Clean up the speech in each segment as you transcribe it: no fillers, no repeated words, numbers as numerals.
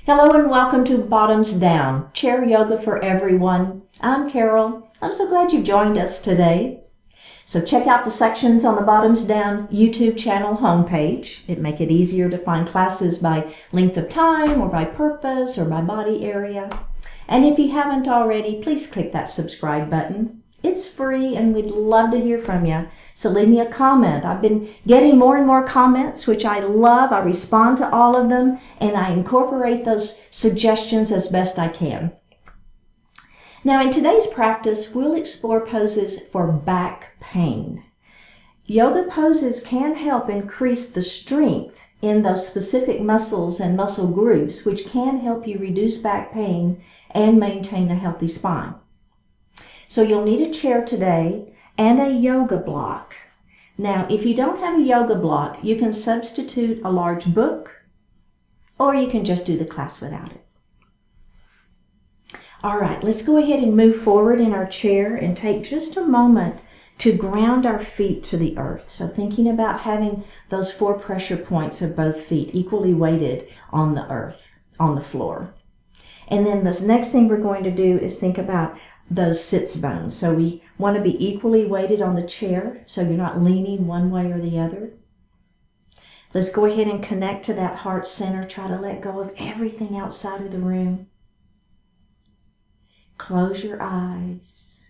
Hello and welcome to Bottoms Down, Chair Yoga for Everyone. I'm Carol. I'm so glad you've joined us today. So check out the sections on the Bottoms Down YouTube channel homepage. It make it easier to find classes by length of time or by purpose or by body area. And if you haven't already, please click that subscribe button. It's free and we'd love to hear from you. So leave me a comment. I've been getting more and more comments, which I love. I respond to all of them and I incorporate those suggestions as best I can. Now in today's practice, we'll explore poses for back pain. Yoga poses can help increase the strength in those specific muscles and muscle groups, which can help you reduce back pain and maintain a healthy spine. So you'll need a chair today and a yoga block. Now, if you don't have a yoga block, you can substitute a large book, or you can just do the class without it. All right, let's go ahead and move forward in our chair and take just a moment to ground our feet to the earth. So thinking about having those 4 pressure points of both feet equally weighted on the earth, on the floor. And then the next thing we're going to do is think about those sits bones. So we want to be equally weighted on the chair so you're not leaning one way or the other. Let's go ahead and connect to that heart center. Try to let go of everything outside of the room. Close your eyes.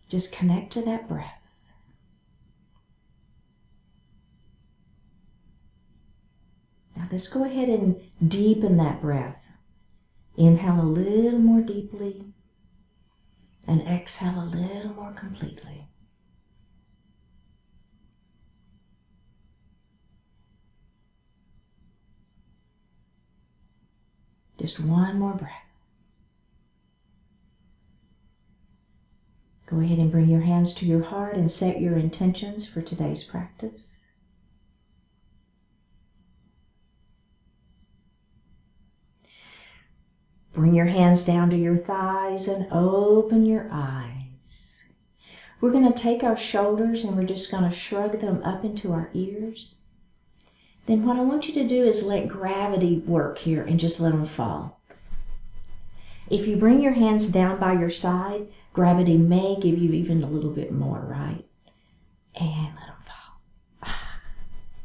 Just connect to that breath. Now let's go ahead and deepen that breath. Inhale a little more deeply and exhale a little more completely. Just one more breath. Go ahead and bring your hands to your heart and set your intentions for today's practice. Bring your hands down to your thighs and open your eyes. We're going to take our shoulders and we're just going to shrug them up into our ears. Then what I want you to do is let gravity work here and just let them fall. If you bring your hands down by your side, gravity may give you even a little bit more, right? And let them fall.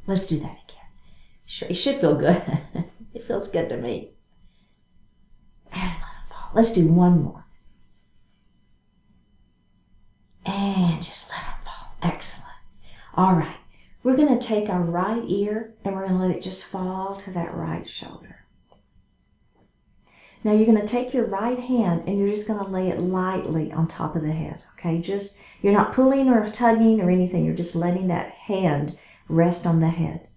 Let's do that again. It should feel good. It feels good to me. And let them fall. Let's do one more. And just let them fall. Excellent. All right. We're going to take our right ear and we're going to let it just fall to that right shoulder. Now you're going to take your right hand and you're just going to lay it lightly on top of the head. Okay? You're not pulling or tugging or anything. You're just letting that hand rest on the head.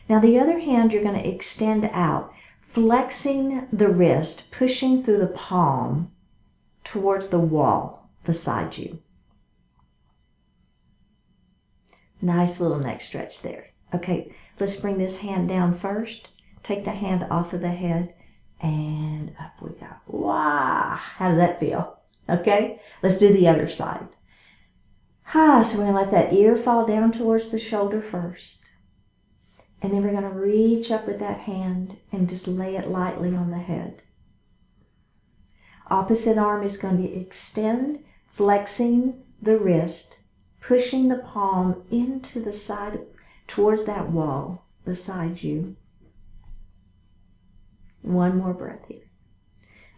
Now the other hand you're going to extend out, flexing the wrist, pushing through the palm towards the wall beside you. Nice little neck stretch there. Okay, let's bring this hand down first. Take the hand off of the head and up we go. Wow, how does that feel? Okay, let's do the other side. So we're going to let that ear fall down towards the shoulder first. And then we're going to reach up with that hand and just lay it lightly on the head. Opposite arm is going to extend, flexing the wrist, pushing the palm into the side towards that wall beside you. One more breath here.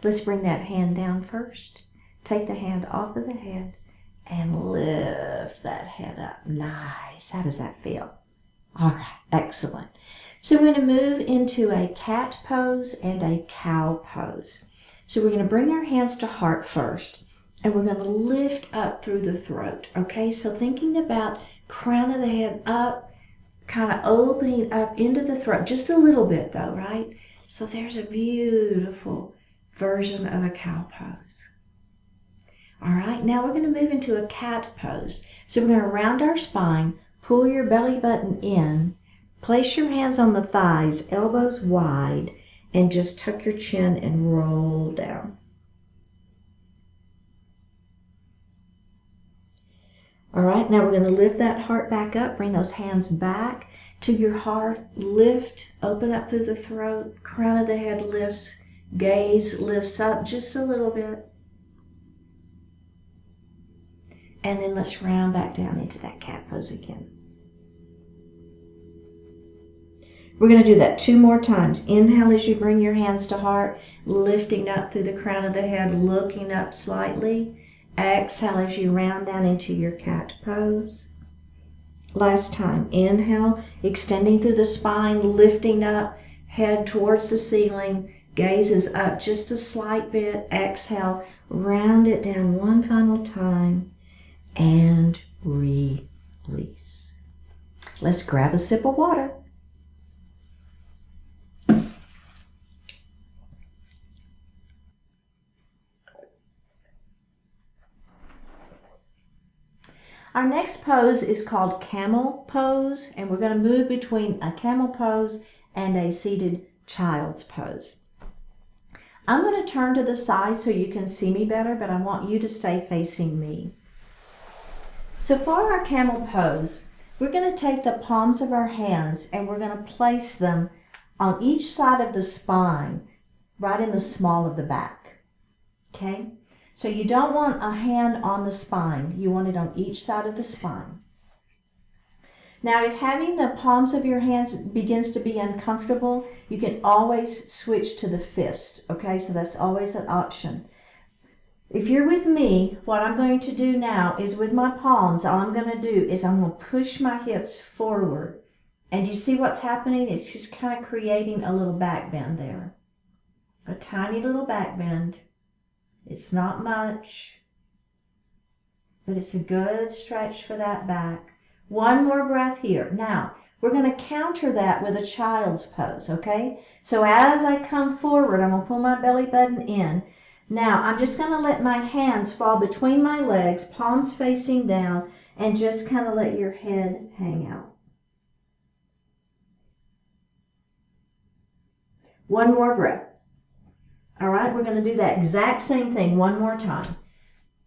Let's bring that hand down first. Take the hand off of the head and lift that head up. Nice. How does that feel? All right, excellent. So we're going to move into a cat pose and a cow pose. So we're going to bring our hands to heart first, and we're going to lift up through the throat. Okay, so thinking about crown of the head up, kind of opening up into the throat, just a little bit though, right? So there's a beautiful version of a cow pose. All right, now we're going to move into a cat pose. So we're going to round our spine, pull your belly button in, place your hands on the thighs, elbows wide, and just tuck your chin and roll down. All right, now we're going to lift that heart back up, bring those hands back, to your heart. Lift, open up through the throat, crown of the head lifts, gaze lifts up just a little bit. And then let's round back down into that cat pose again. We're going to do that 2 more times. Inhale as you bring your hands to heart, lifting up through the crown of the head, looking up slightly. Exhale as you round down into your cat pose. Last time. Inhale, extending through the spine, lifting up, head towards the ceiling. Gaze is up just a slight bit. Exhale, round it down one final time, and release. Let's grab a sip of water. Our next pose is called Camel pose, and we're going to move between a camel pose and a seated child's pose. I'm going to turn to the side so you can see me better, but I want you to stay facing me. So for our camel pose, we're going to take the palms of our hands and we're going to place them on each side of the spine, right in the small of the back. Okay? So you don't want a hand on the spine. You want it on each side of the spine. Now, if having the palms of your hands begins to be uncomfortable, you can always switch to the fist. Okay, so that's always an option. If you're with me, what I'm going to do now is with my palms, all I'm going to do is I'm going to push my hips forward. And you see what's happening? It's just kind of creating a little back bend there. A tiny little back bend. It's not much, but it's a good stretch for that back. One more breath here. Now, we're going to counter that with a child's pose, okay? So as I come forward, I'm going to pull my belly button in. Now, I'm just going to let my hands fall between my legs, palms facing down, and just kind of let your head hang out. One more breath. All right, we're going to do that exact same thing one more time.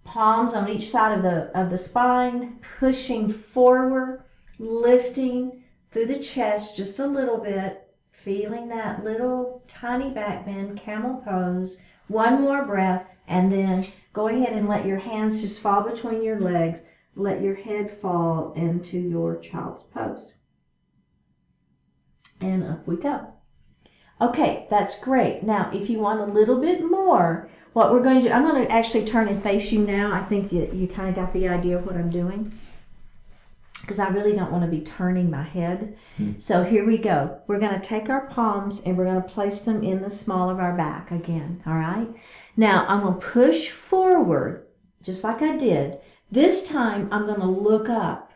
Palms on each side of the spine, pushing forward, lifting through the chest just a little bit, feeling that little tiny back bend, camel pose. One more breath, and then go ahead and let your hands just fall between your legs. Let your head fall into your child's pose. And up we go. Okay, that's great. Now, if you want a little bit more, what we're going to do, I'm going to actually turn and face you now. I think that you kind of got the idea of what I'm doing, because I really don't want to be turning my head. So here we go. We're going to take our palms and we're going to place them in the small of our back again, all right? Now, I'm going to push forward, just like I did. This time, I'm going to look up,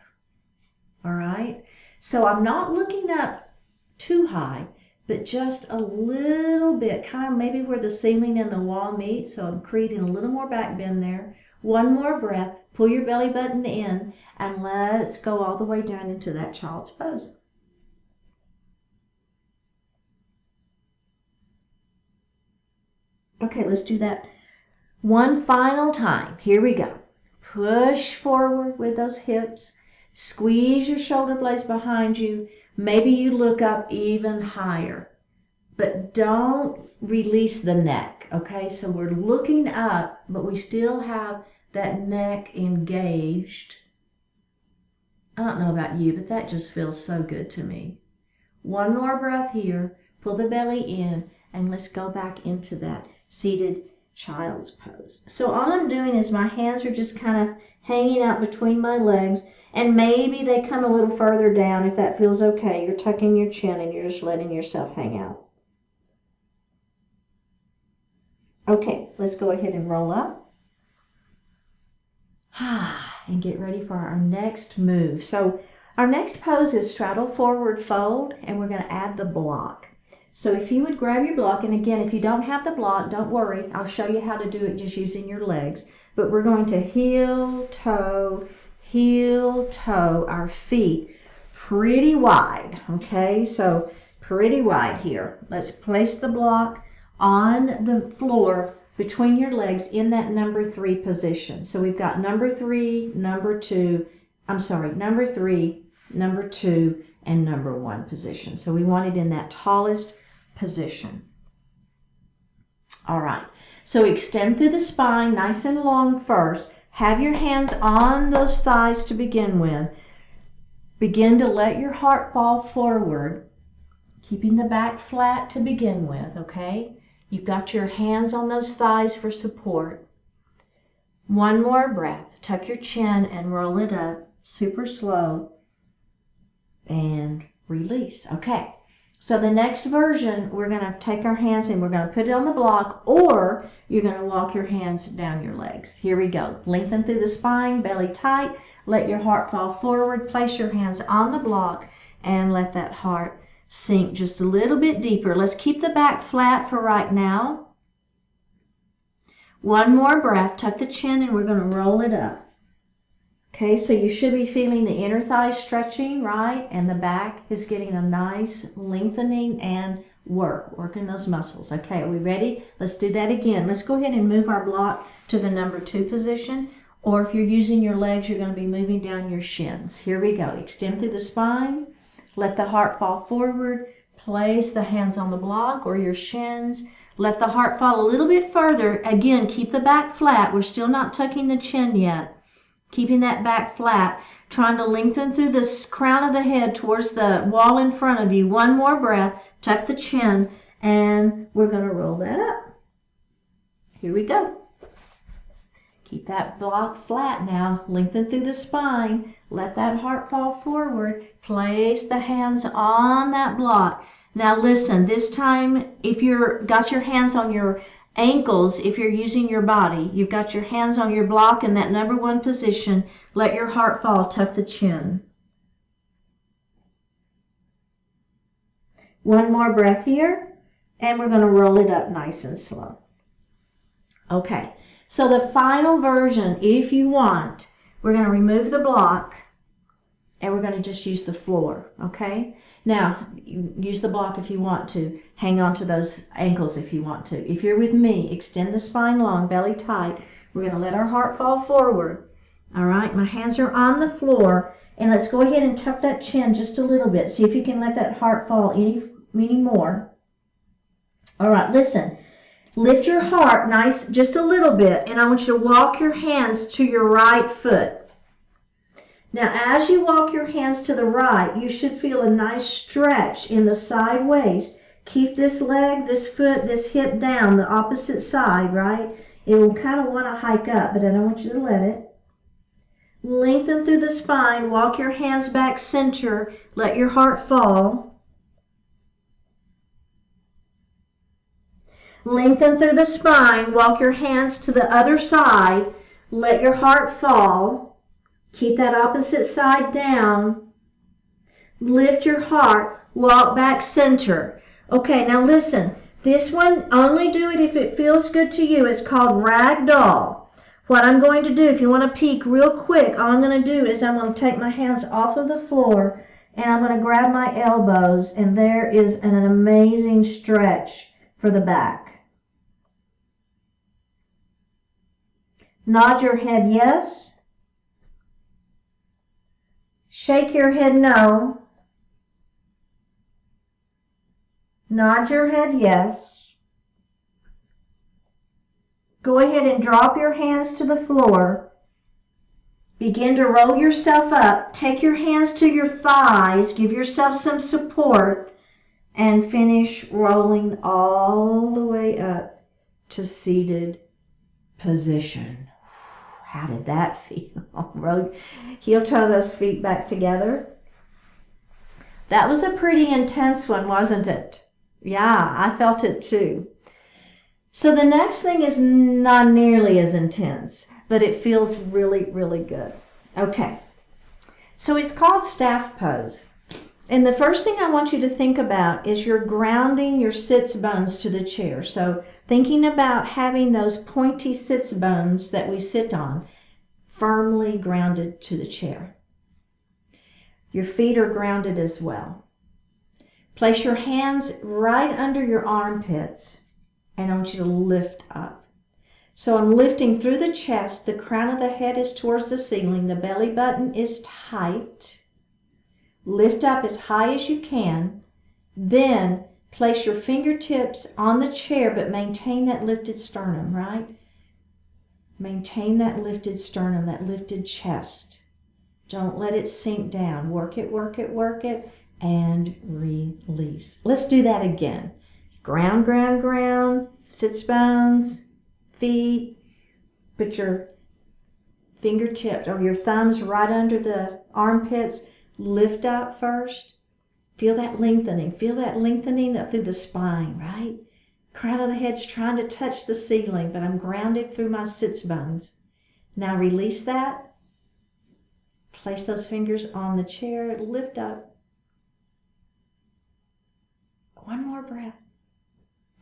all right? So I'm not looking up too high, but just a little bit, kind of maybe where the ceiling and the wall meet. So I'm creating a little more back bend there. One more breath, pull your belly button in, and let's go all the way down into that child's pose. Okay, let's do that one final time. Here we go. Push forward with those hips. Squeeze your shoulder blades behind you. Maybe you look up even higher, but don't release the neck, okay? So we're looking up, but we still have that neck engaged. I don't know about you, but that just feels so good to me. One more breath here, pull the belly in, and let's go back into that seated child's pose. So all I'm doing is my hands are just kind of hanging out between my legs, and maybe they come a little further down if that feels okay. You're tucking your chin and you're just letting yourself hang out. Okay, let's go ahead and roll up. And get ready for our next move. So our next pose is straddle forward fold, and we're going to add the block. So if you would grab your block, and again, if you don't have the block, don't worry. I'll show you how to do it just using your legs. But we're going to heel, toe, our feet pretty wide, okay? So pretty wide here. Let's place the block on the floor between your legs in that number 3 position. So we've got number 3, number 2, number 3, number 2, and number 1 position. So we want it in that tallest position. All right, so extend through the spine nice and long first. Have your hands on those thighs to begin with. Begin to let your heart fall forward, keeping the back flat to begin with, okay? You've got your hands on those thighs for support. One more breath. Tuck your chin and roll it up, super slow, and release. Okay, so the next version, we're going to take our hands and we're going to put it on the block, or you're going to walk your hands down your legs. Here we go. Lengthen through the spine, belly tight. Let your heart fall forward. Place your hands on the block and let that heart sink just a little bit deeper. Let's keep the back flat for right now. One more breath. Tuck the chin and we're going to roll it up. Okay, so you should be feeling the inner thighs stretching, right? And the back is getting a nice lengthening and working those muscles. Okay, are we ready? Let's do that again. Let's go ahead and move our block to the number 2 position. Or if you're using your legs, you're going to be moving down your shins. Here we go. Extend through the spine. Let the heart fall forward. Place the hands on the block or your shins. Let the heart fall a little bit further. Again, keep the back flat. We're still not tucking the chin yet. Keeping that back flat, trying to lengthen through the crown of the head towards the wall in front of you. One more breath, tuck the chin, and we're going to roll that up. Here we go. Keep that block flat now. Lengthen through the spine. Let that heart fall forward. Place the hands on that block. Now listen, this time, if you've got your hands on your ankles, if you're using your body, you've got your hands on your block in that number 1 position. Let your heart fall, tuck the chin. One more breath here, and we're going to roll it up nice and slow. Okay, so the final version, if you want, we're going to remove the block, and we're going to just use the floor, okay? Now, use the block if you want to. Hang on to those ankles if you want to. If you're with me, extend the spine long, belly tight. We're going to let our heart fall forward. All right, my hands are on the floor. And let's go ahead and tuck that chin just a little bit. See if you can let that heart fall any more. All right, listen. Lift your heart nice, just a little bit. And I want you to walk your hands to your right foot. Now, as you walk your hands to the right, you should feel a nice stretch in the side waist. Keep this leg, this foot, this hip down, the opposite side, right? It will kind of want to hike up, but I don't want you to let it. Lengthen through the spine. Walk your hands back center. Let your heart fall. Lengthen through the spine. Walk your hands to the other side. Let your heart fall. Keep that opposite side down. Lift your heart. Walk back center. Okay, now listen. This one, only do it if it feels good to you. It's called ragdoll. What I'm going to do, if you want to peek real quick, all I'm going to do is I'm going to take my hands off of the floor and I'm going to grab my elbows, and there is an amazing stretch for the back. Nod your head yes. Shake your head no. Nod your head yes. Go ahead and drop your hands to the floor. Begin to roll yourself up. Take your hands to your thighs. Give yourself some support. And finish rolling all the way up to seated position. How did that feel? Roll, heel toe those feet back together. That was a pretty intense one, wasn't it? Yeah, I felt it too. So the next thing is not nearly as intense, but it feels really, really good. Okay, so it's called staff pose. And the first thing I want you to think about is you're grounding your sits bones to the chair. So thinking about having those pointy sits bones that we sit on firmly grounded to the chair. Your feet are grounded as well. Place your hands right under your armpits, and I want you to lift up. So I'm lifting through the chest. The crown of the head is towards the ceiling. The belly button is tight. Lift up as high as you can. Then place your fingertips on the chair, but maintain that lifted sternum, right? Maintain that lifted sternum, that lifted chest. Don't let it sink down. Work it, work it, work it, and release. Let's do that again. Ground, ground, ground. Sits bones, feet. Put your fingertips or your thumbs right under the armpits. Lift up first. Feel that lengthening. Feel that lengthening up through the spine, right? Crown of the head's trying to touch the ceiling, but I'm grounded through my sits bones. Now release that. Place those fingers on the chair. Lift up. One more breath.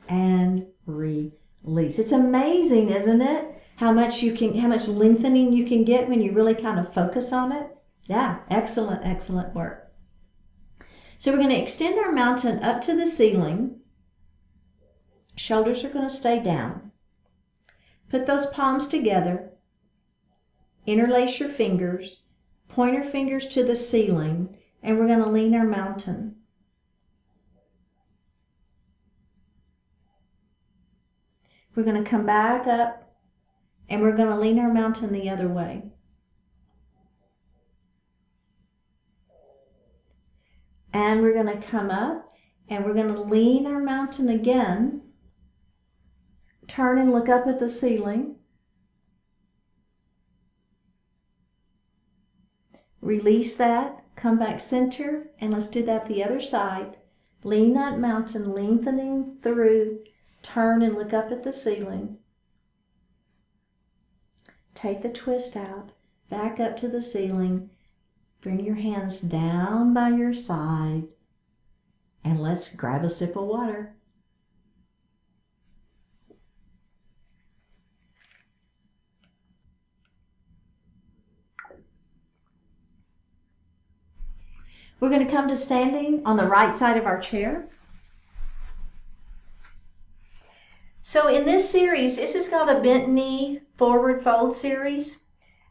And release. It's amazing, isn't it? How much lengthening you can get when you really kind of focus on it. Yeah, excellent, excellent work. So we're going to extend our mountain up to the ceiling. Shoulders are going to stay down. Put those palms together. Interlace your fingers. Pointer fingers to the ceiling. And we're going to lean our mountain. We're going to come back up. And we're going to lean our mountain the other way. And we're going to come up. And we're going to lean our mountain again. Turn and look up at the ceiling. Release that. Come back center. And let's do that the other side. Lean that mountain, lengthening through. Turn and look up at the ceiling. Take the twist out. Back up to the ceiling. Bring your hands down by your side. And let's grab a sip of water. We're going to come to standing on the right side of our chair. So in this series, this is called a bent knee forward fold series.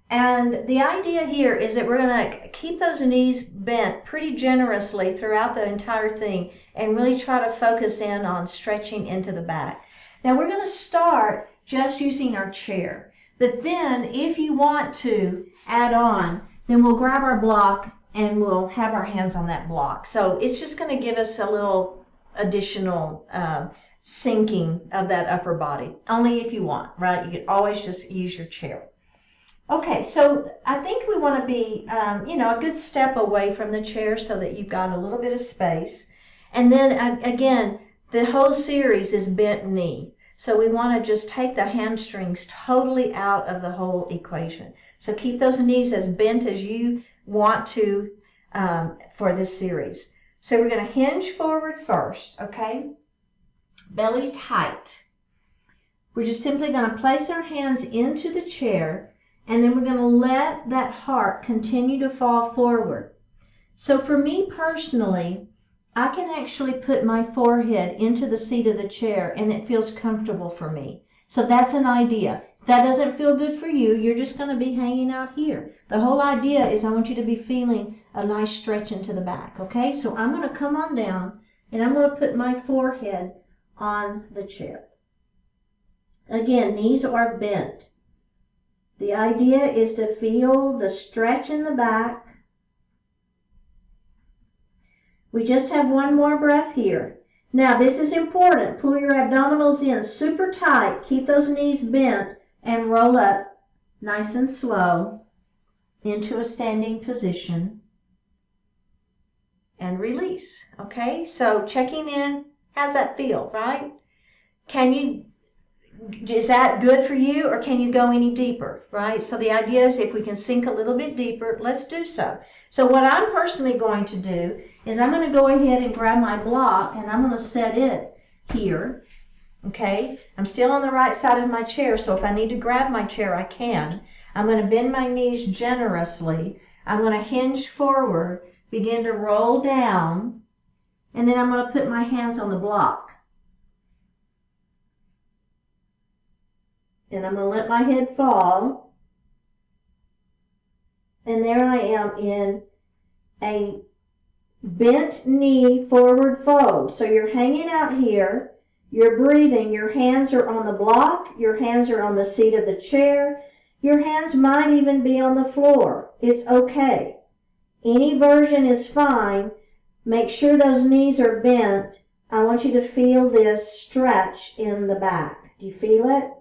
And the idea here is that we're going to keep those knees bent pretty generously throughout the entire thing and really try to focus in on stretching into the back. Now we're going to start just using our chair. But then if you want to add on, then we'll grab our block and we'll have our hands on that block. So it's just going to give us a little additional sinking of that upper body. Only if you want, right? You can always just use your chair. Okay, so I think we want to be, a good step away from the chair so that you've got a little bit of space. And then again, the whole series is bent knee. So we want to just take the hamstrings totally out of the whole equation. So keep those knees as bent as you want to for this series. So we're going to hinge forward first, okay? Belly tight. We're just simply going to place our hands into the chair, and then we're going to let that heart continue to fall forward. So for me personally, I can actually put my forehead into the seat of the chair, and it feels comfortable for me. So that's an idea. If that doesn't feel good for you, you're just going to be hanging out here. The whole idea is I want you to be feeling a nice stretch into the back, okay? So I'm going to come on down, and I'm going to put my forehead on the chair. Again, knees are bent. The idea is to feel the stretch in the back. We just have one more breath here. Now, this is important. Pull your abdominals in super tight. Keep those knees bent and roll up nice and slow into a standing position and release. Okay, so checking in. How's that feel, right? Is that good for you, or can you go any deeper, right? So the idea is if we can sink a little bit deeper, let's do so. So what I'm personally going to do is I'm going to go ahead and grab my block, and I'm going to set it here, okay? I'm still on the right side of my chair, so if I need to grab my chair, I can. I'm going to bend my knees generously. I'm going to hinge forward, begin to roll down, and then I'm going to put my hands on the block. And I'm going to let my head fall. And there I am in a bent knee forward fold. So you're hanging out here, you're breathing, your hands are on the block, your hands are on the seat of the chair, your hands might even be on the floor. It's okay. Any version is fine. Make sure those knees are bent. I want you to feel this stretch in the back. Do you feel it?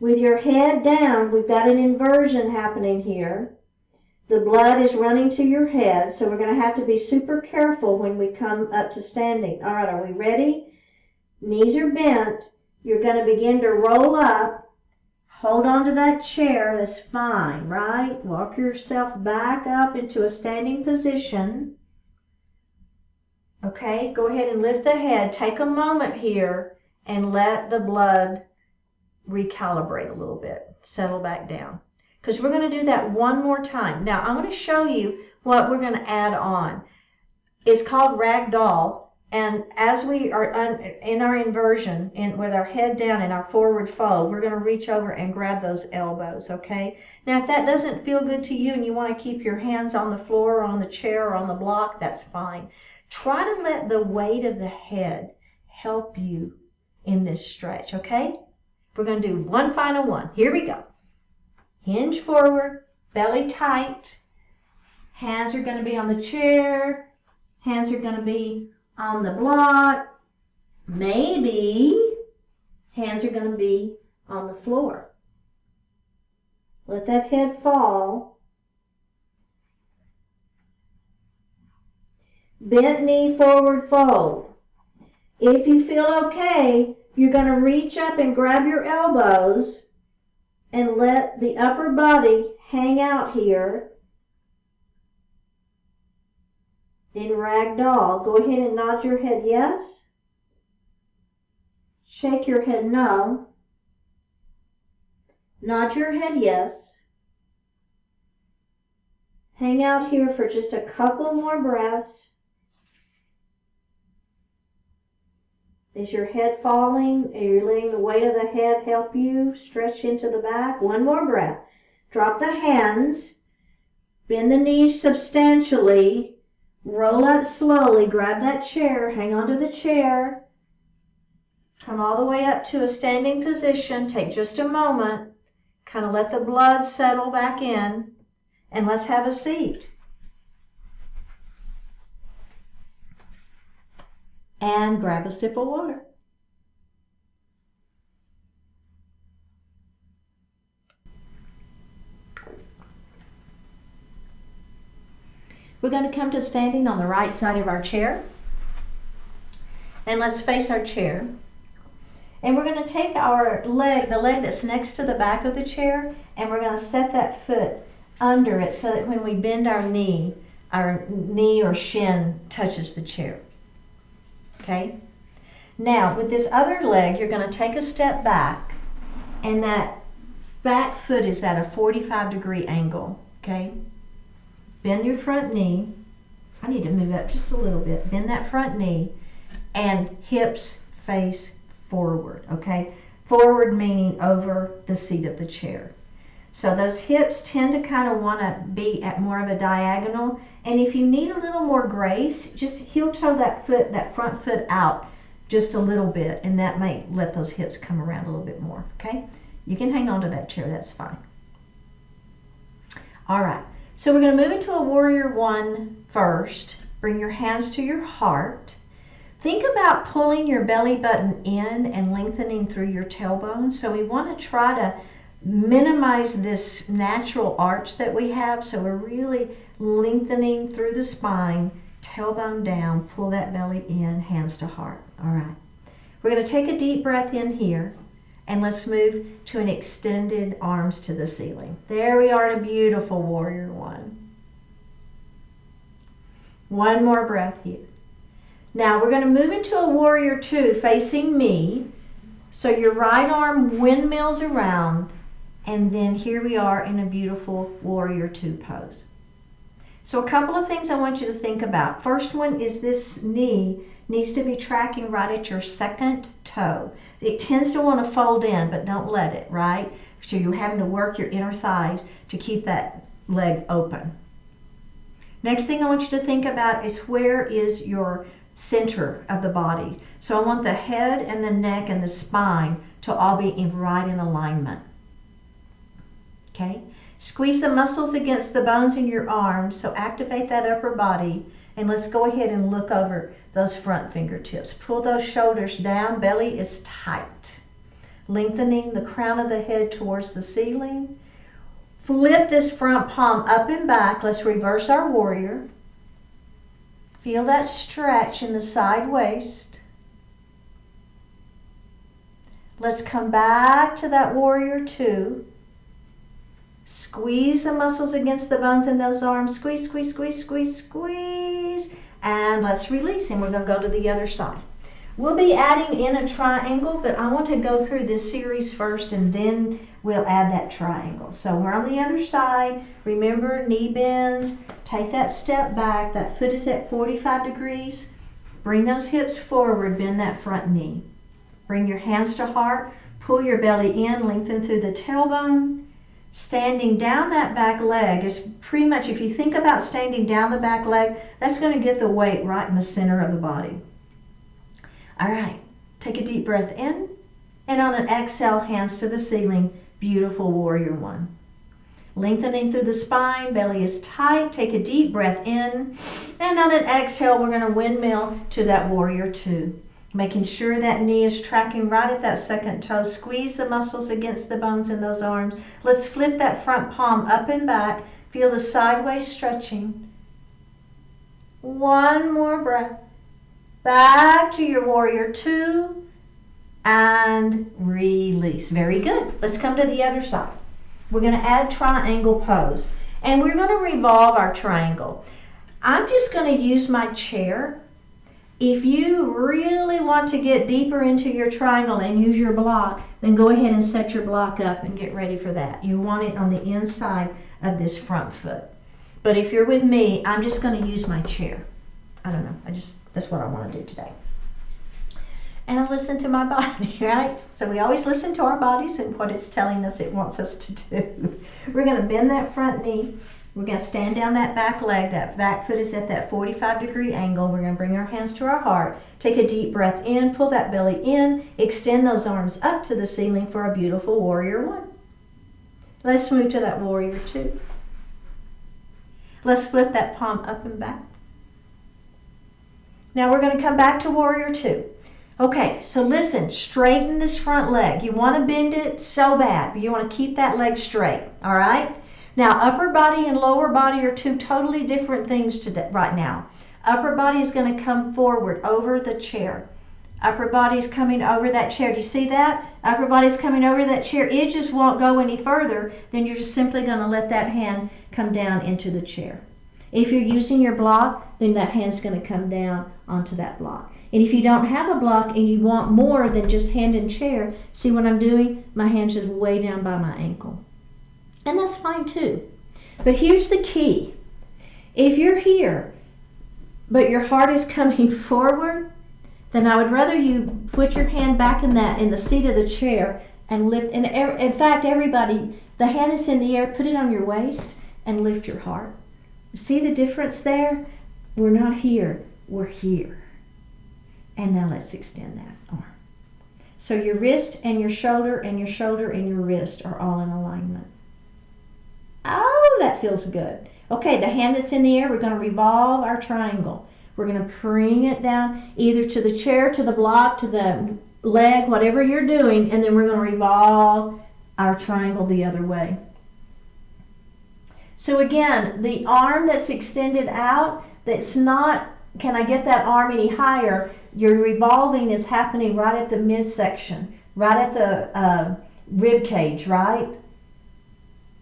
With your head down, we've got an inversion happening here. The blood is running to your head, so we're going to have to be super careful when we come up to standing. All right, are we ready? Knees are bent. You're going to begin to roll up. Hold on to that chair. That's fine, right? Walk yourself back up into a standing position. Okay, go ahead and lift the head. Take a moment here and let the blood recalibrate a little bit. Settle back down. Because we're going to do that one more time. Now, I'm going to show you what we're going to add on. It's called ragdoll. And as we are in our inversion, with our head down in our forward fold, we're going to reach over and grab those elbows, okay? Now, if that doesn't feel good to you and you want to keep your hands on the floor or on the chair or on the block, that's fine. Try to let the weight of the head help you in this stretch, okay? We're going to do one final one. Here we go. Hinge forward, belly tight. Hands are going to be on the chair. Hands are going to be on the block. Maybe hands are going to be on the floor. Let that head fall. Bent knee forward fold. If you feel okay, you're going to reach up and grab your elbows and let the upper body hang out here in ragdoll. Go ahead and nod your head yes. Shake your head no. Nod your head yes. Hang out here for just a couple more breaths. Is your head falling? Are you letting the weight of the head help you stretch into the back? One more breath. Drop the hands. Bend the knees substantially. Roll up slowly. Grab that chair. Hang on to the chair. Come all the way up to a standing position. Take just a moment. Kind of let the blood settle back in. And let's have a seat. And grab a sip of water. We're going to come to standing on the right side of our chair. And let's face our chair. And we're going to take our leg, the leg that's next to the back of the chair, and we're going to set that foot under it so that when we bend our knee or shin touches the chair. Okay? Now, with this other leg, you're going to take a step back, and that back foot is at a 45-degree angle. Okay? Bend your front knee. I need to move up just a little bit. Bend that front knee, and hips face forward. Okay? Forward meaning over the seat of the chair. So those hips tend to kind of want to be at more of a diagonal. And if you need a little more grace, just heel toe that foot, that front foot out just a little bit, and that may let those hips come around a little bit more, okay? You can hang on to that chair, that's fine. All right, so we're going to move into a warrior one first. Bring your hands to your heart. Think about pulling your belly button in and lengthening through your tailbone. So we want to try to minimize this natural arch that we have, so we're really lengthening through the spine, tailbone down, pull that belly in, hands to heart. All right. We're going to take a deep breath in here, and let's move to an extended arms to the ceiling. There we are in a beautiful warrior one. One more breath here. Now we're going to move into a warrior two facing me. So your right arm windmills around, and then here we are in a beautiful warrior two pose. So a couple of things I want you to think about. First one is this knee needs to be tracking right at your second toe. It tends to want to fold in, but don't let it, right? So you're having to work your inner thighs to keep that leg open. Next thing I want you to think about is where is your center of the body. So I want the head and the neck and the spine to all be right in alignment. Okay? Squeeze the muscles against the bones in your arms, so activate that upper body. And let's go ahead and look over those front fingertips. Pull those shoulders down, belly is tight. Lengthening the crown of the head towards the ceiling. Flip this front palm up and back. Let's reverse our warrior. Feel that stretch in the side waist. Let's come back to that warrior two. Squeeze the muscles against the bones in those arms. Squeeze, squeeze, squeeze, squeeze, squeeze. And let's release. And we're going to go to the other side. We'll be adding in a triangle, but I want to go through this series first and then we'll add that triangle. So we're on the other side. Remember, knee bends. Take that step back. That foot is at 45 degrees. Bring those hips forward. Bend that front knee. Bring your hands to heart. Pull your belly in. Lengthen through the tailbone. Standing down that back leg is pretty much, if you think about standing down the back leg, that's going to get the weight right in the center of the body. All right, take a deep breath in, and on an exhale, hands to the ceiling, beautiful warrior one. Lengthening through the spine, belly is tight, take a deep breath in, and on an exhale, we're going to windmill to that warrior two. Making sure that knee is tracking right at that second toe. Squeeze the muscles against the bones in those arms. Let's flip that front palm up and back. Feel the sideways stretching. One more breath. Back to your warrior two. And release. Very good. Let's come to the other side. We're going to add triangle pose. And we're going to revolve our triangle. I'm just going to use my chair. If you really want to get deeper into your triangle and use your block, then go ahead and set your block up and get ready for that. You want it on the inside of this front foot. But if you're with me, I'm just going to use my chair. I don't know. That's what I want to do today. And I listen to my body, right? So we always listen to our bodies and what it's telling us it wants us to do. We're going to bend that front knee. We're going to stand down that back leg. That back foot is at that 45-degree angle. We're going to bring our hands to our heart. Take a deep breath in. Pull that belly in. Extend those arms up to the ceiling for a beautiful warrior one. Let's move to that warrior two. Let's flip that palm up and back. Now we're going to come back to warrior two. Okay, so listen. Straighten this front leg. You want to bend it so bad, but you want to keep that leg straight. All right? Now, upper body and lower body are two totally different things right now. Upper body is going to come forward over the chair. Upper body is coming over that chair. Do you see that? Upper body is coming over that chair. It just won't go any further. Then you're just simply going to let that hand come down into the chair. If you're using your block, then that hand's going to come down onto that block. And if you don't have a block and you want more than just hand and chair, see what I'm doing? My hand's just way down by my ankle. And that's fine too. But here's the key. If you're here, but your heart is coming forward, then I would rather you put your hand back in the seat of the chair and lift. And in fact, everybody, the hand that's in the air, put it on your waist and lift your heart. See the difference there? We're not here, we're here. And now let's extend that arm. So your wrist and your shoulder and your shoulder and your wrist are all in alignment. Oh, that feels good. Okay, the hand that's in the air, we're going to revolve our triangle. We're going to bring it down either to the chair, to the block, to the leg, whatever you're doing, and then we're going to revolve our triangle the other way. So again, the arm that's extended out, that's not, can I get that arm any higher? Your revolving is happening right at the midsection, right at the rib cage, right?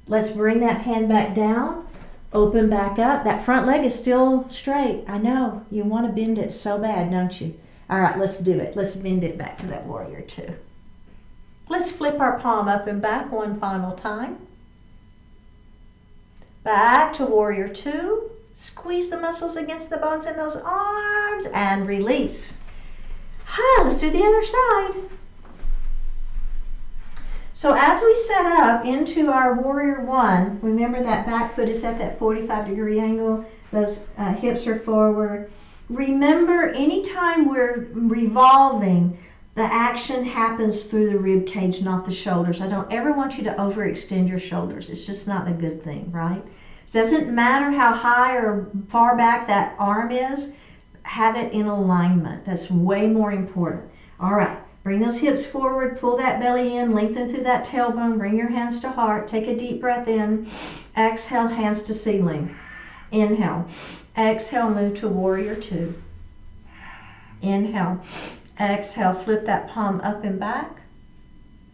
Let's bring that hand back down, open back up. That front leg is still straight. I know, you want to bend it so bad, don't you? All right, let's do it. Let's bend it back to that warrior two. Let's flip our palm up and back one final time. Back to warrior two. Squeeze the muscles against the bones in those arms and release. Let's do the other side. So as we set up into our warrior one, remember that back foot is at that 45-degree angle. Those hips are forward. Remember, anytime we're revolving, the action happens through the rib cage, not the shoulders. I don't ever want you to overextend your shoulders. It's just not a good thing, right? It doesn't matter how high or far back that arm is. Have it in alignment. That's way more important. All right. Bring those hips forward, pull that belly in, lengthen through that tailbone, bring your hands to heart, take a deep breath in, exhale, hands to ceiling. Inhale, exhale, move to warrior two. Inhale, exhale, flip that palm up and back.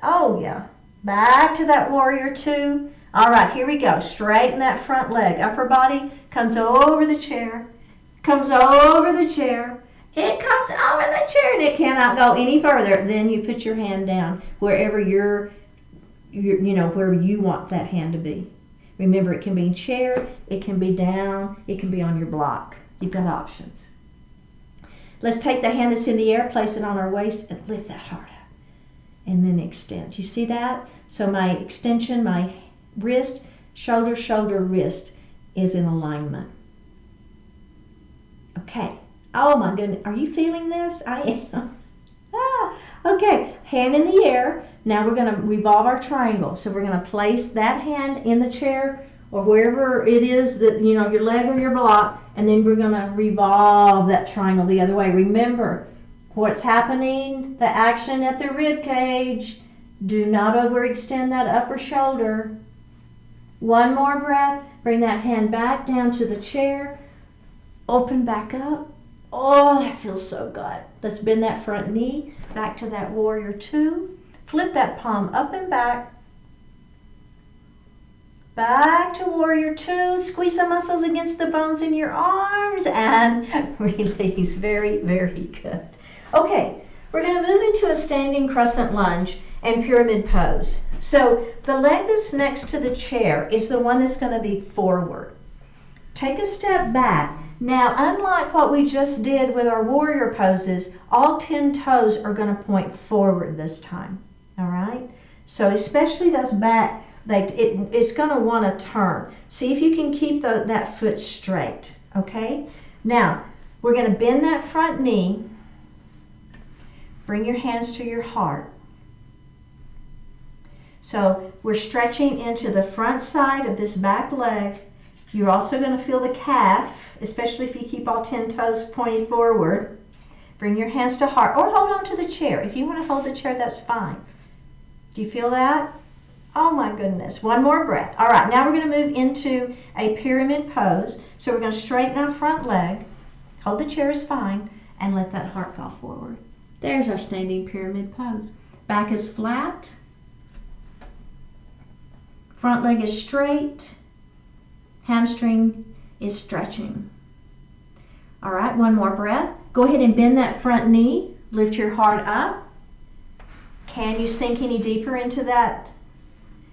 Oh yeah, back to that warrior two. All right, here we go. Straighten that front leg. Upper body comes over the chair, comes over the chair. It comes over the chair and it cannot go any further. Then you put your hand down wherever where you want that hand to be. Remember, it can be in chair, it can be down, it can be on your block. You've got options. Let's take the hand that's in the air, place it on our waist, and lift that heart up. And then extend. You see that? So my extension, my wrist, shoulder, shoulder, wrist is in alignment. Okay. Oh my goodness, are you feeling this? I am. Okay, hand in the air. Now we're going to revolve our triangle. So we're going to place that hand in the chair or wherever it is that, your leg or your block, and then we're going to revolve that triangle the other way. Remember what's happening, the action at the rib cage. Do not overextend that upper shoulder. One more breath. Bring that hand back down to the chair. Open back up. Oh, that feels so good. Let's bend that front knee back to that warrior two. Flip that palm up and back. Back to warrior two. Squeeze the muscles against the bones in your arms and release. Very, very good. Okay, we're going to move into a standing crescent lunge and pyramid pose. So the leg that's next to the chair is the one that's going to be forward. Take a step back. Now, unlike what we just did with our warrior poses, all 10 toes are going to point forward this time. All right? So especially those back, it's going to want to turn. See if you can keep that foot straight. Okay? Now, we're going to bend that front knee. Bring your hands to your heart. So we're stretching into the front side of this back leg. You're also going to feel the calf, especially if you keep all 10 toes pointed forward. Bring your hands to heart or hold on to the chair. If you want to hold the chair, that's fine. Do you feel that? Oh my goodness. One more breath. All right, now we're going to move into a pyramid pose. So we're going to straighten our front leg. Hold the chair is fine and let that heart fall forward. There's our standing pyramid pose. Back is flat. Front leg is straight. Hamstring is stretching. All right, one more breath. Go ahead and bend that front knee. Lift your heart up. Can you sink any deeper into that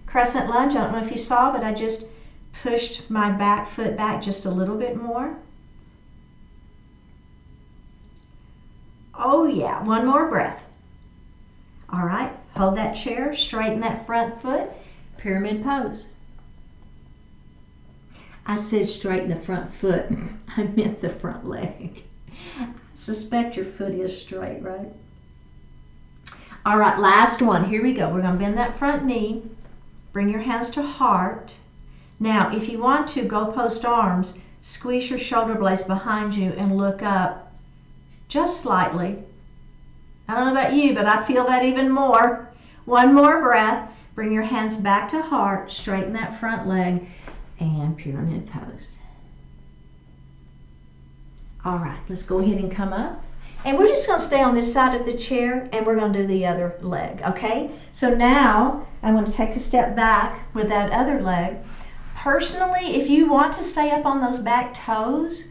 crescent lunge? I don't know if you saw, but I just pushed my back foot back just a little bit more. Oh yeah, one more breath. All right, hold that chair, straighten that front foot, pyramid pose. I said straighten the front foot. I meant the front leg. I suspect your foot is straight, right? All right, last one. Here we go. We're going to bend that front knee. Bring your hands to heart. Now, if you want to, go post arms. Squeeze your shoulder blades behind you and look up just slightly. I don't know about you, but I feel that even more. One more breath. Bring your hands back to heart. Straighten that front leg. And pyramid pose. All right, let's go ahead and come up. And we're just going to stay on this side of the chair and we're going to do the other leg, okay? So now I'm going to take a step back with that other leg. Personally, if you want to stay up on those back toes,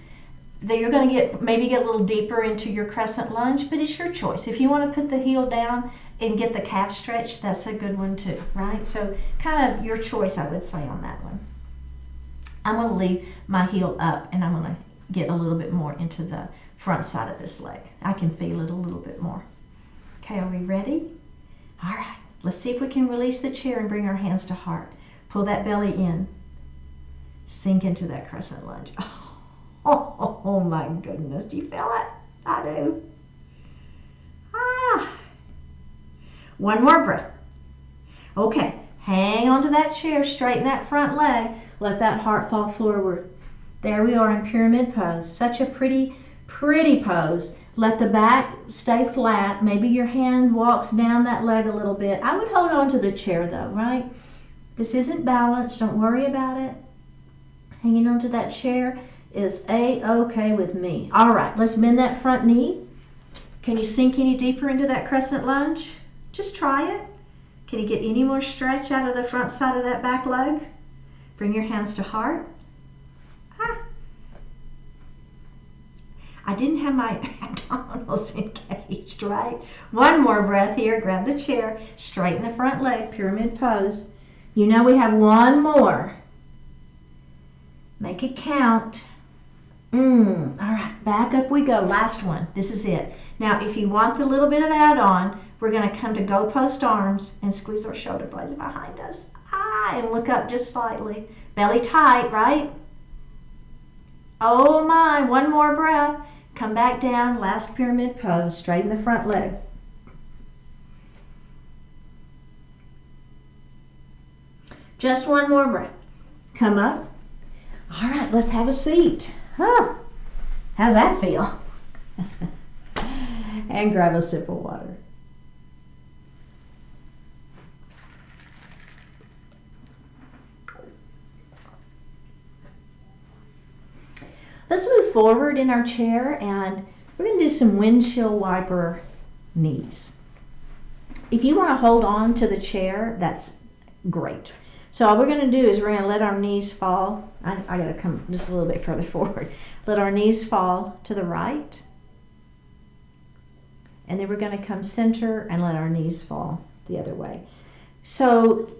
then you're going to maybe get a little deeper into your crescent lunge, but it's your choice. If you want to put the heel down and get the calf stretched, that's a good one too, right? So kind of your choice, I would say, on that one. I'm going to leave my heel up and I'm going to get a little bit more into the front side of this leg. I can feel it a little bit more. Okay, are we ready? All right, Let's see if we can release the chair and bring our hands to heart. Pull that belly in. Sink into that crescent lunge. Oh my goodness. Do you feel it? I do. One more breath. Okay, hang on to that chair, straighten that front leg, let that heart fall forward. There we are in pyramid pose. Such a pretty pose. Let the back stay flat. Maybe your hand walks down that leg a little bit. I would hold on to the chair though, right? This isn't balanced, don't worry about it. Hanging onto that chair is A-okay with me. All right, let's bend that front knee. Can you sink any deeper into that crescent lunge? Just try it. Can you get any more stretch out of the front side of that back leg? Bring your hands to heart. I didn't have my abdominals engaged, right? One more breath here. Grab the chair, straighten the front leg, pyramid pose. You know we have one more. Make it count. All right, back up we go. Last one. This is it. Now, if you want the little bit of add-on, we're going to come to goalpost arms and squeeze our shoulder blades behind us. And look up just slightly. Belly tight, right? Oh my, one more breath. Come back down, last pyramid pose. Straighten the front leg. Just one more breath. Come up. All right, let's have a seat. How's that feel? And grab a sip of water. Let's move forward in our chair and we're going to do some windshield wiper knees. If you want to hold on to the chair, that's great. So all we're going to do is we're going to let our knees fall. I got to come just a little bit further forward. Let our knees fall to the right. And then we're going to come center and let our knees fall the other way. So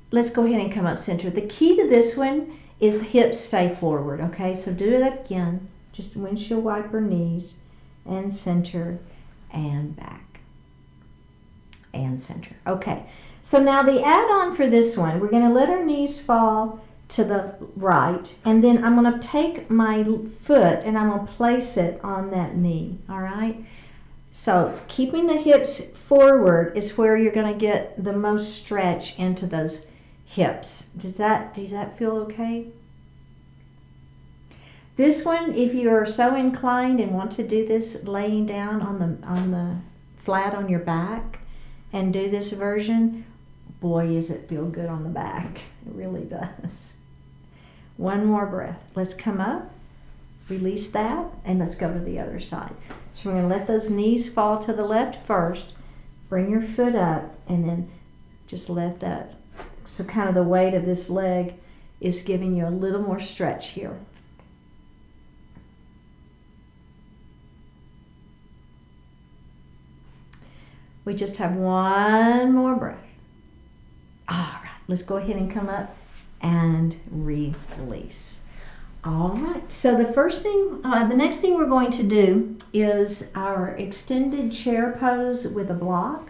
let's go ahead and come up center. The key to this one is the hips stay forward, okay? So do that again. Just windshield wiper knees and center and back and center. Okay, so now the add-on for this one, we're going to let our knees fall to the right, and then I'm going to take my foot and I'm going to place it on that knee, all right? So keeping the hips forward is where you're going to get the most stretch into those hips. Does that feel okay? This one, if you are so inclined and want to do this laying down on the flat on your back and do this version, boy, does it feel good on the back. It really does. One more breath. Let's come up, release that, and let's go to the other side. So we're going to let those knees fall to the left first. Bring your foot up and then just let that. So kind of the weight of this leg is giving you a little more stretch here. We just have one more breath. All right, let's go ahead and come up and release. All right, so the next thing we're going to do is our extended chair pose with a block.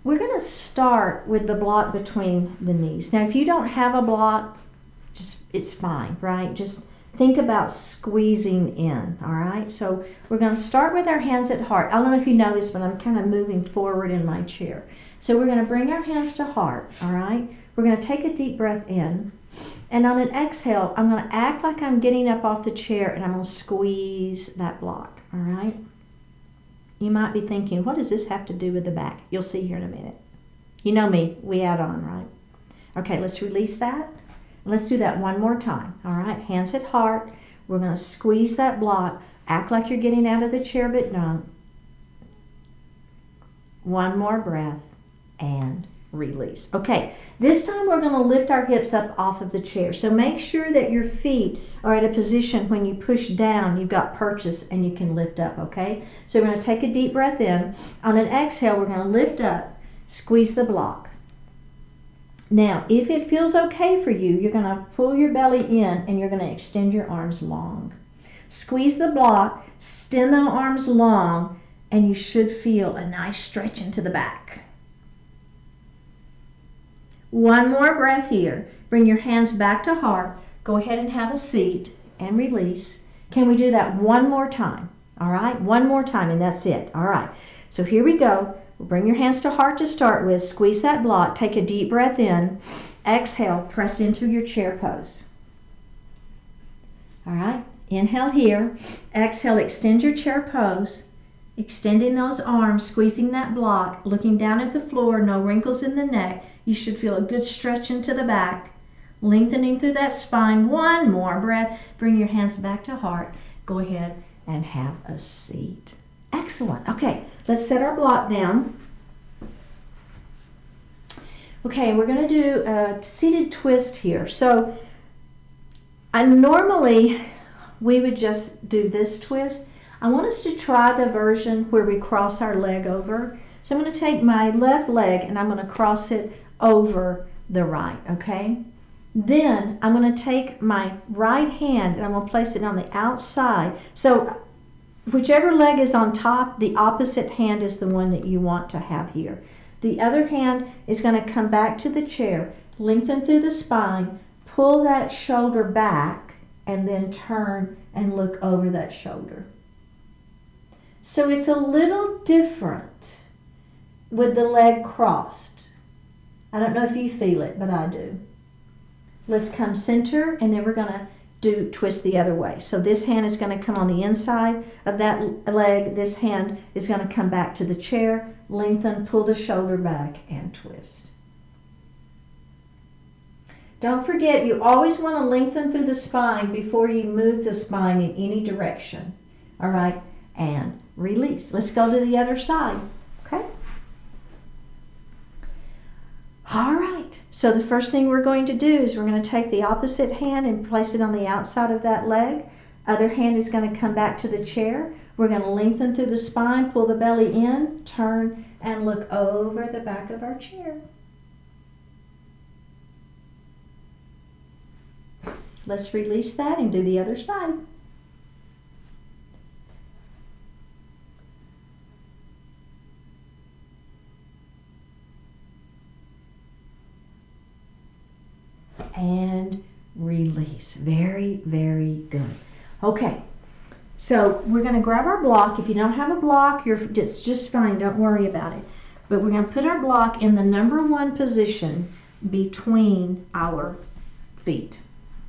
We're going to start with the block between the knees. Now, if you don't have a block, it's fine, right? Just think about squeezing in, all right? So we're going to start with our hands at heart. I don't know if you noticed, but I'm kind of moving forward in my chair. So we're going to bring our hands to heart, all right? We're going to take a deep breath in. And on an exhale, I'm going to act like I'm getting up off the chair and I'm going to squeeze that block, all right? You might be thinking, what does this have to do with the back? You'll see here in a minute. You know me, we add on, right? Okay, let's release that. Let's do that one more time, all right? Hands at heart. We're going to squeeze that block. Act like you're getting out of the chair, but don't. One more breath and release. Okay, this time we're going to lift our hips up off of the chair. So make sure that your feet are at a position when you push down, you've got purchase and you can lift up, okay? So we're going to take a deep breath in. On an exhale, we're going to lift up, squeeze the block. Now, if it feels okay for you, you're going to pull your belly in and you're going to extend your arms long. Squeeze the block, extend the arms long, and you should feel a nice stretch into the back. One more breath here. Bring your hands back to heart. Go ahead and have a seat and release. Can we do that one more time? All right, one more time and that's it. All right, so here we go. Bring your hands to heart to start with. Squeeze that block. Take a deep breath in. Exhale, press into your chair pose. All right, inhale here. Exhale, extend your chair pose. Extending those arms, squeezing that block, looking down at the floor, no wrinkles in the neck. You should feel a good stretch into the back. Lengthening through that spine. One more breath. Bring your hands back to heart. Go ahead and have a seat. Excellent. Okay, let's set our block down. Okay, we're going to do a seated twist here. So normally we would just do this twist. I want us to try the version where we cross our leg over. So I'm going to take my left leg and I'm going to cross it over the right, okay? Then I'm going to take my right hand and I'm going to place it on the outside. So whichever leg is on top, the opposite hand is the one that you want to have here. The other hand is going to come back to the chair, lengthen through the spine, pull that shoulder back, and then turn and look over that shoulder. So it's a little different with the leg crossed. I don't know if you feel it, but I do. Let's come center, and then we're going to do twist the other way. So this hand is going to come on the inside of that leg. This hand is going to come back to the chair, lengthen, pull the shoulder back, and twist. Don't forget, you always want to lengthen through the spine before you move the spine in any direction. All right, and release. Let's go to the other side, okay? All right, so the first thing we're going to do is we're going to take the opposite hand and place it on the outside of that leg. Other hand is going to come back to the chair. We're going to lengthen through the spine, pull the belly in, turn, and look over the back of our chair. Let's release that and do the other side. And release. Very, very good. Okay, so we're going to grab our block. If you don't have a block, it's just fine. Don't worry about it. But we're going to put our block in the number one position between our feet.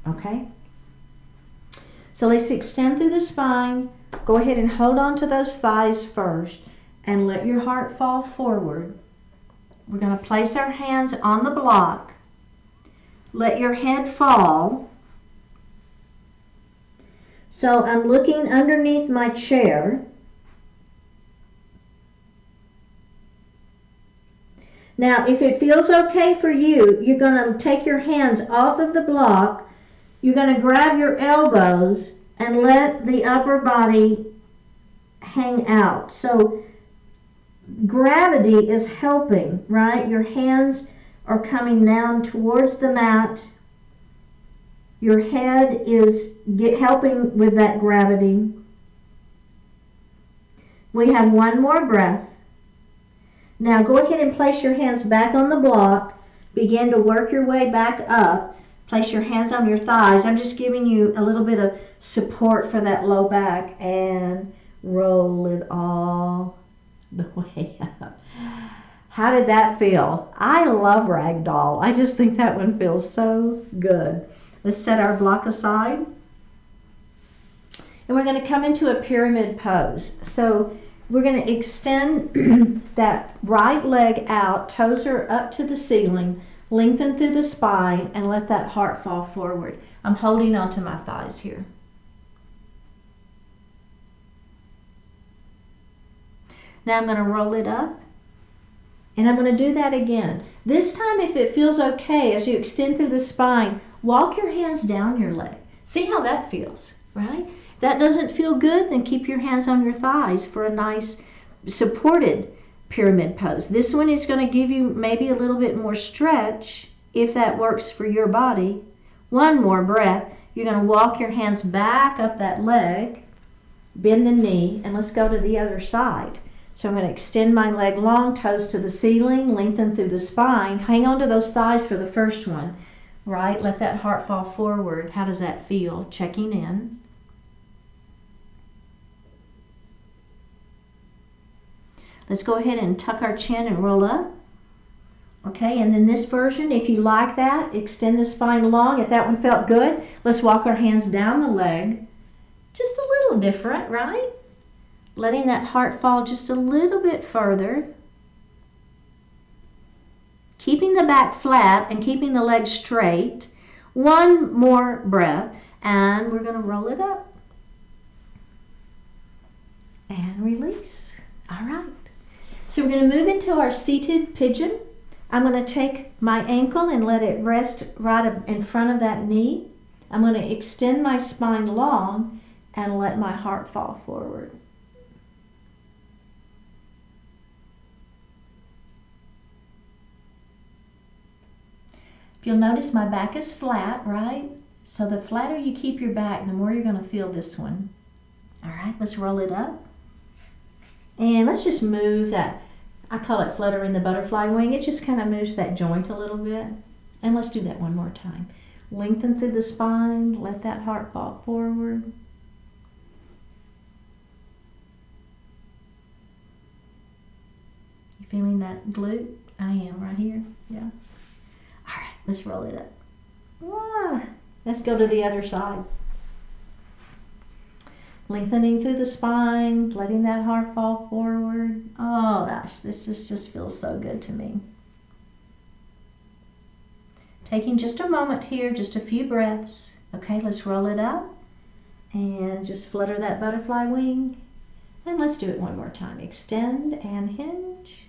Okay? So let's extend through the spine. Go ahead and hold on to those thighs first and let your heart fall forward. We're going to place our hands on the block. Let your head fall. So I'm looking underneath my chair. Now, if it feels okay for you, you're going to take your hands off of the block. You're going to grab your elbows and let the upper body hang out. So gravity is helping, right? Your hands are coming down towards the mat. Your head is helping with that gravity. We have one more breath. Now go ahead and place your hands back on the block. Begin to work your way back up. Place your hands on your thighs. I'm just giving you a little bit of support for that low back, and roll it all the way up. How did that feel? I love ragdoll. I just think that one feels so good. Let's set our block aside. And we're going to come into a pyramid pose. So we're going to extend that right leg out, toes are up to the ceiling, lengthen through the spine, and let that heart fall forward. I'm holding onto my thighs here. Now I'm going to roll it up. And I'm going to do that again. This time, if it feels okay, as you extend through the spine, walk your hands down your leg. See how that feels, right? If that doesn't feel good, then keep your hands on your thighs for a nice supported pyramid pose. This one is going to give you maybe a little bit more stretch if that works for your body. One more breath. You're going to walk your hands back up that leg, bend the knee, and let's go to the other side. So I'm going to extend my leg long, toes to the ceiling, lengthen through the spine. Hang on to those thighs for the first one, right? Let that heart fall forward. How does that feel? Checking in. Let's go ahead and tuck our chin and roll up. Okay, and then this version, if you like that, extend the spine long. If that one felt good, let's walk our hands down the leg. Just a little different, right? Letting that heart fall just a little bit further. Keeping the back flat and keeping the legs straight. One more breath, and we're going to roll it up. And release. All right. So we're going to move into our seated pigeon. I'm going to take my ankle and let it rest right in front of that knee. I'm going to extend my spine long and let my heart fall forward. If you'll notice, my back is flat, right? So the flatter you keep your back, the more you're going to feel this one. All right, let's roll it up. And let's just move that, I call it fluttering the butterfly wing. It just kind of moves that joint a little bit. And let's do that one more time. Lengthen through the spine, let that heart fall forward. You feeling that glute? I am right here, yeah. All right, let's roll it up. Let's go to the other side. Lengthening through the spine, letting that heart fall forward. Oh gosh, this just feels so good to me. Taking just a moment here, just a few breaths. Okay, let's roll it up and just flutter that butterfly wing. And let's do it one more time. Extend and hinge.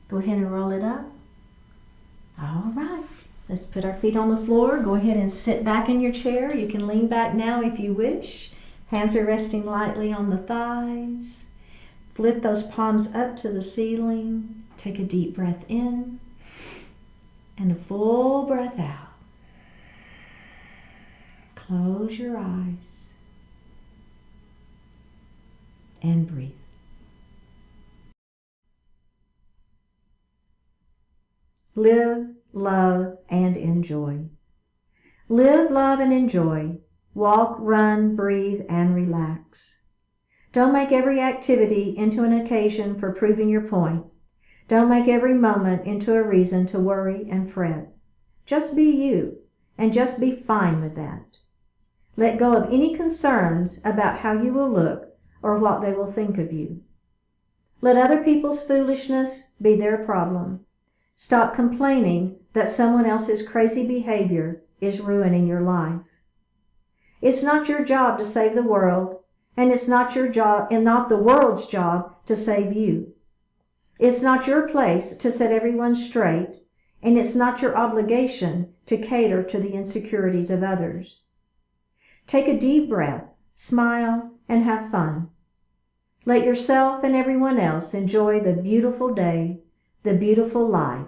Go ahead and roll it up. All right. Let's put our feet on the floor. Go ahead and sit back in your chair. You can lean back now if you wish. Hands are resting lightly on the thighs. Flip those palms up to the ceiling. Take a deep breath in and a full breath out. Close your eyes and breathe. Live, love, and enjoy. Live, love, and enjoy. Walk, run, breathe, and relax. Don't make every activity into an occasion for proving your point. Don't make every moment into a reason to worry and fret. Just be you, and just be fine with that. Let go of any concerns about how you will look or what they will think of you. Let other people's foolishness be their problem. Stop complaining that someone else's crazy behavior is ruining your life. It's not your job to save the world, and it's not your job and not the world's job to save you. It's not your place to set everyone straight, and it's not your obligation to cater to the insecurities of others. Take a deep breath, smile, and have fun. Let yourself and everyone else enjoy the beautiful day, the beautiful life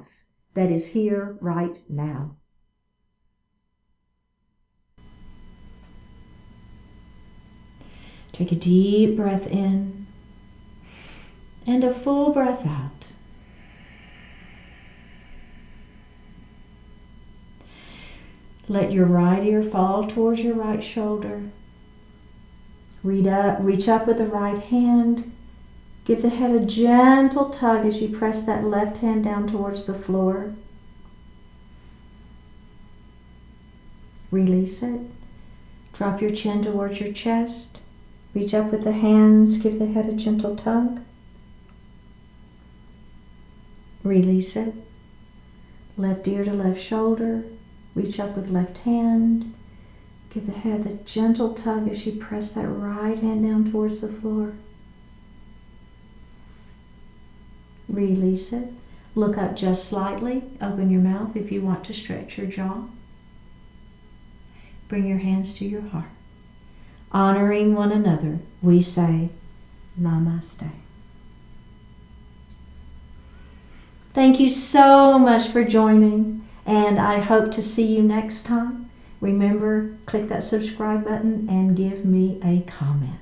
that is here right now. Take a deep breath in and a full breath out. Let your right ear fall towards your right shoulder. Reach up with the right hand. Give the head a gentle tug as you press that left hand down towards the floor. Release it. Drop your chin towards your chest. Reach up with the hands. Give the head a gentle tug. Release it. Left ear to left shoulder. Reach up with left hand. Give the head a gentle tug as you press that right hand down towards the floor. Release it. Look up just slightly. Open your mouth if you want to stretch your jaw. Bring your hands to your heart. Honoring one another, we say Namaste. Thank you so much for joining, and I hope to see you next time. Remember, click that subscribe button and give me a comment.